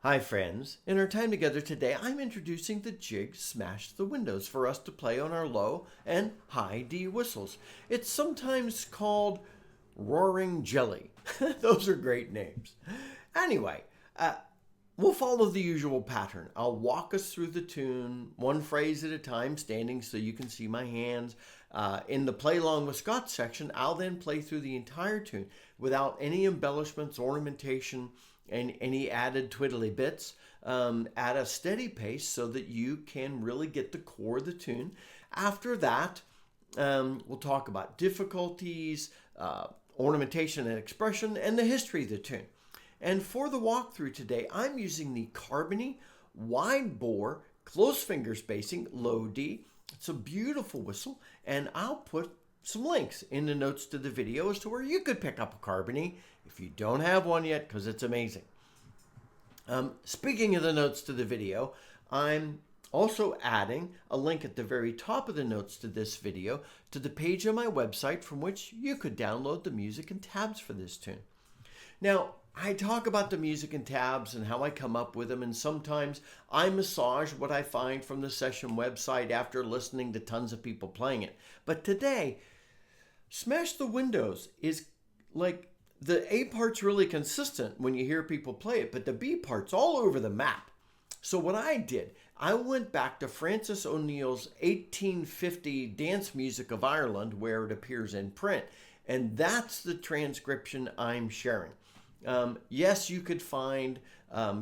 Hi friends, in our time together today I'm introducing the jig Smash the Windows for us to play on our low and high D whistles. It's sometimes called Roaring Jelly. Those are great names. Anyway, we'll follow the usual pattern. I'll walk us through the tune, one phrase at a time, standing so you can see my hands. In the Play Along with Scott section, I'll then play through the entire tune without any embellishments, ornamentation, and any added twiddly bits at a steady pace so that you can really get the core of the tune. After that, we'll talk about difficulties, ornamentation and expression, and the history of the tune. And for the walkthrough today, I'm using the Carbony wide bore, close finger spacing, low D. It's a beautiful whistle, and I'll put some links in the notes to the video as to where you could pick up a Carbony if you don't have one yet, because it's amazing. Speaking of the notes to the video, I'm also adding a link at the very top of the notes to this video to the page on my website from which you could download the music and tabs for this tune. Now, I talk about the music and tabs and how I come up with them, and sometimes I massage what I find from the session website after listening to tons of people playing it. But today, Smash the Windows is like the A part's really consistent when you hear people play it, but the B part's all over the map. So what I did, I went back to Francis O'Neill's 1850 Dance Music of Ireland, where it appears in print, and that's the transcription I'm sharing. Yes, you could find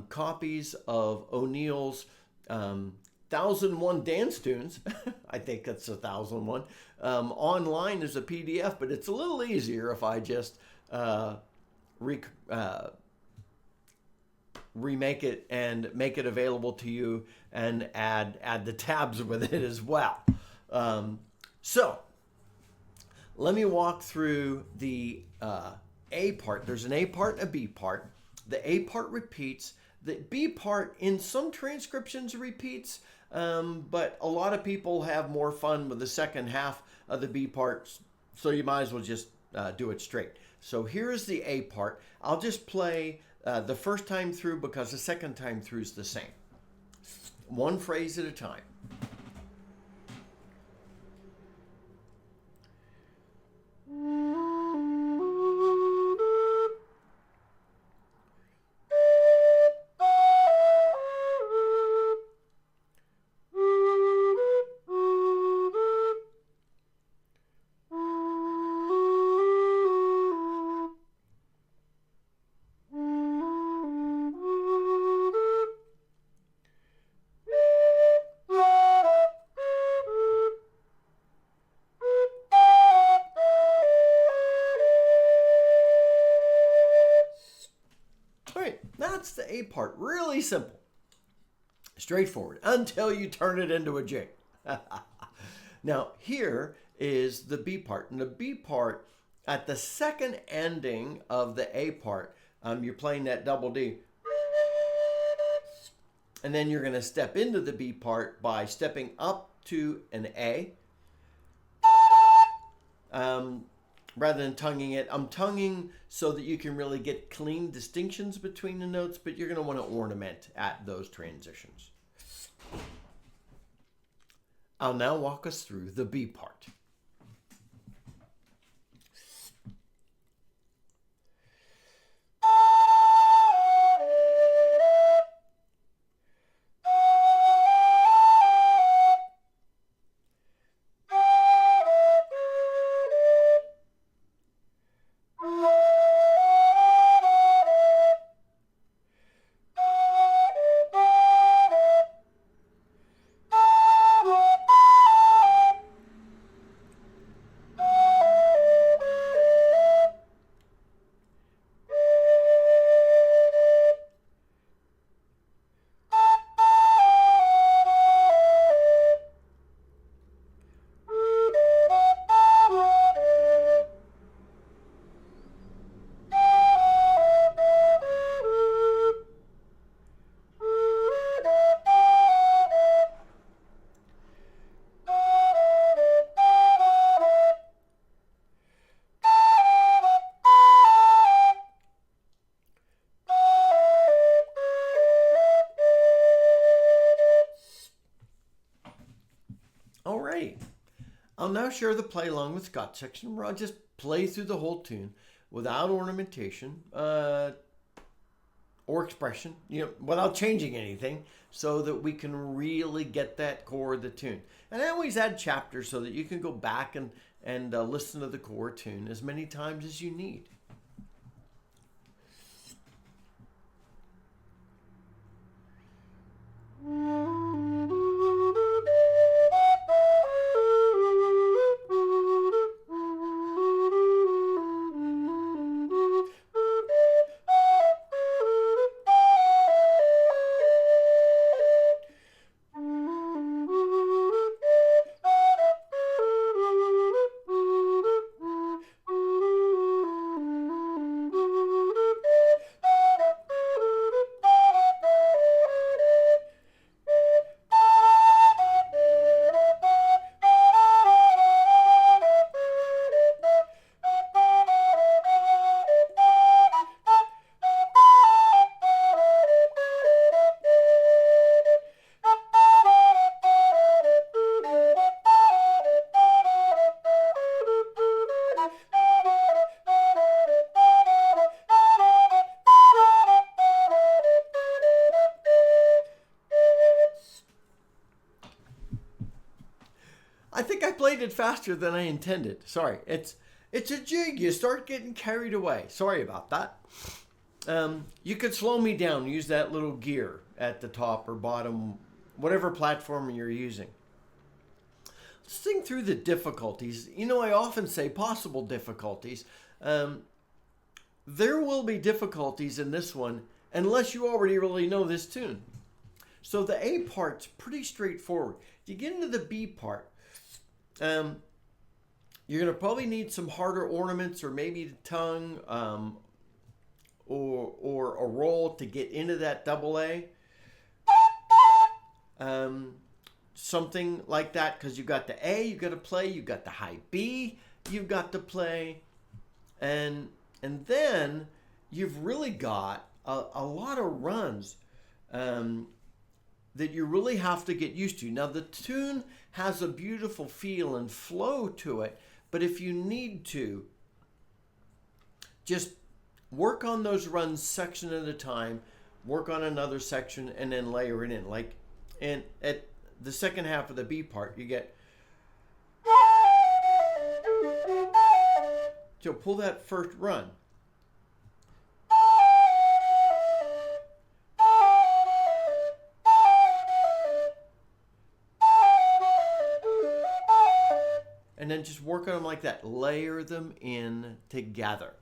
copies of O'Neill's 1001 dance tunes. I think that's 1001 online as a PDF, but it's a little easier if I just remake it and make it available to you and add the tabs with it as well. So let me walk through the A part. There's an A part and a B part. The A part repeats. The B part in some transcriptions repeats, but a lot of people have more fun with the second half of the B parts, so you might as well just do it straight. So here is the A part. I'll just play the first time through because the second time through is the same. One phrase at a time. All right, that's the A part. Really simple. Straightforward until you turn it into a jig. Now, here is the B part. And the B part, at the second ending of the A part, you're playing that double D. And then you're going to step into the B part by stepping up to an A. Rather than tonguing it, I'm tonguing so that you can really get clean distinctions between the notes, but you're going to want to ornament at those transitions. I'll now walk us through the B part. I'll now share the play along with Scott's section where I'll just play through the whole tune without ornamentation or expression, without changing anything, so that we can really get that core of the tune. And I always add chapters so that you can go back and listen to the core tune as many times as you need. I think I played it faster than I intended. Sorry, it's a jig. You start getting carried away. Sorry about that. You could slow me down. Use that little gear at the top or bottom, whatever platform you're using. Let's think through the difficulties. I often say possible difficulties. There will be difficulties in this one unless you already really know this tune. So the A part's pretty straightforward. You get into the B part, you're going to probably need some harder ornaments or maybe the tongue or a roll to get into that double A. Something like that, because you've got the A you've got to play, you've got the high B you've got to play, and then you've really got a lot of runs that you really have to get used to. Now the tune has a beautiful feel and flow to it, but if you need to, just work on those runs section at a time, work on another section, and then layer it in. And at the second half of the B part, you get, so pull that first run. And then just work on them like that. Layer them in together.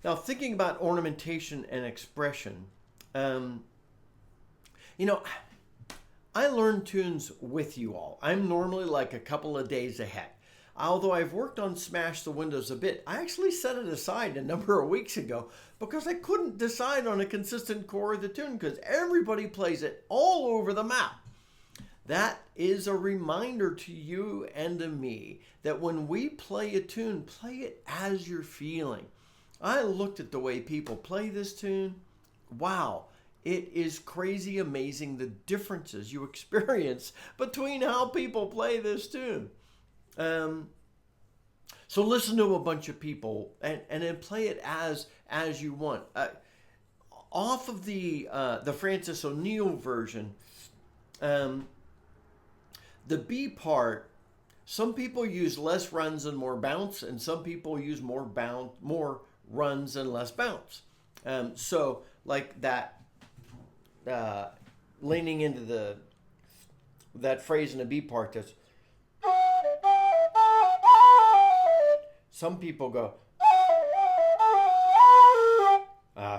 Now, thinking about ornamentation and expression, I learn tunes with you all. I'm normally like a couple of days ahead. Although I've worked on Smash the Windows a bit, I actually set it aside a number of weeks ago because I couldn't decide on a consistent core of the tune because everybody plays it all over the map. That is a reminder to you and to me that when we play a tune, play it as you're feeling. I looked at the way people play this tune. Wow, it is crazy amazing the differences you experience between how people play this tune. So listen to a bunch of people and then play it as you want. Off of the Francis O'Neill version, the B part, some people use less runs and more bounce, and some people use more runs and less bounce. So like that, leaning into that phrase in the B part, that's, some people go,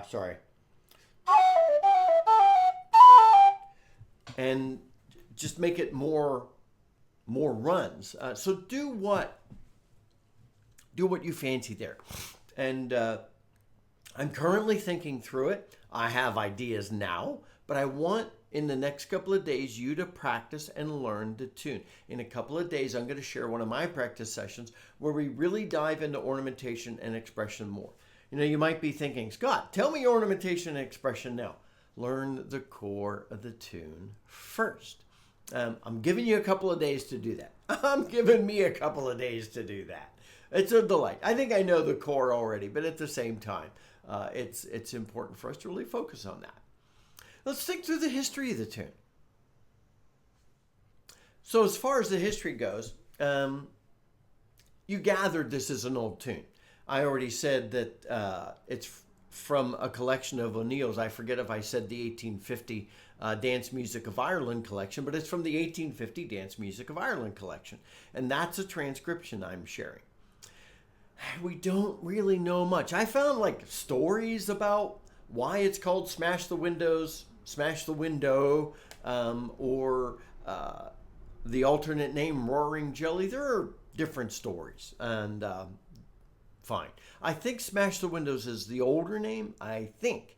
sorry. And just make it more runs. So do what you fancy there. And I'm currently thinking through it. I have ideas now, but I want in the next couple of days you to practice and learn the tune. In a couple of days, I'm going to share one of my practice sessions where we really dive into ornamentation and expression more. You might be thinking, Scott, tell me ornamentation and expression now. Learn the core of the tune first. I'm giving you a couple of days to do that. I'm giving me a couple of days to do that. It's a delight. I think I know the core already, but at the same time, it's important for us to really focus on that. Let's think through the history of the tune. So as far as the history goes, you gathered this is an old tune. I already said that it's from a collection of O'Neill's. I forget if I said the 1850 Dance Music of Ireland collection, but it's from the 1850 Dance Music of Ireland collection. And that's a transcription I'm sharing. We don't really know much. I found like stories about why it's called Smash the Windows, Smash the Window, or the alternate name Roaring Jelly. There are different stories, and fine. I think Smash the Windows is the older name, I think,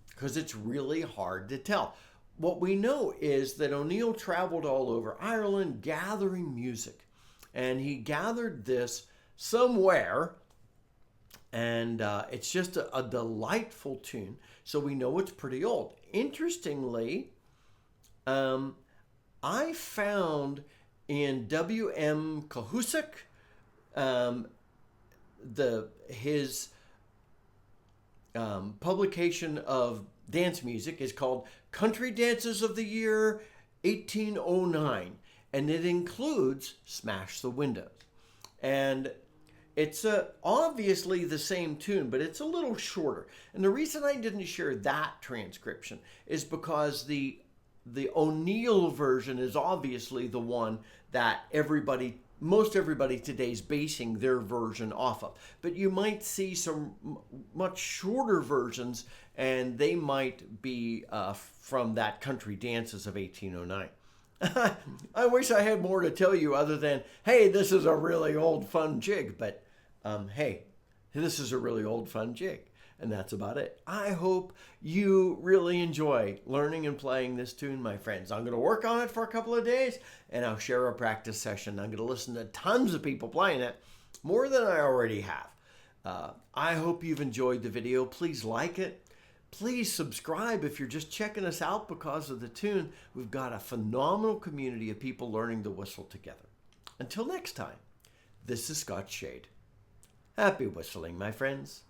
because it's really hard to tell. What we know is that O'Neill traveled all over Ireland gathering music, and he gathered this somewhere, and it's just a delightful tune, so we know it's pretty old. Interestingly, I found in W.M. Kahusik, his publication of dance music is called Country Dances of the Year 1809, and it includes Smash the Windows. And it's obviously the same tune, but it's a little shorter. And the reason I didn't share that transcription is because the O'Neill version is obviously the one that most everybody today is basing their version off of. But you might see some much shorter versions, and they might be from that Country Dances of 1809. I wish I had more to tell you other than, hey, this is a really old fun jig. But hey, this is a really old fun jig. And that's about it. I hope you really enjoy learning and playing this tune, my friends. I'm going to work on it for a couple of days, and I'll share a practice session. I'm going to listen to tons of people playing it, more than I already have. I hope you've enjoyed the video. Please like it. Please subscribe if you're just checking us out because of the tune. We've got a phenomenal community of people learning to whistle together. Until next time, this is Scott Shade. Happy whistling, my friends.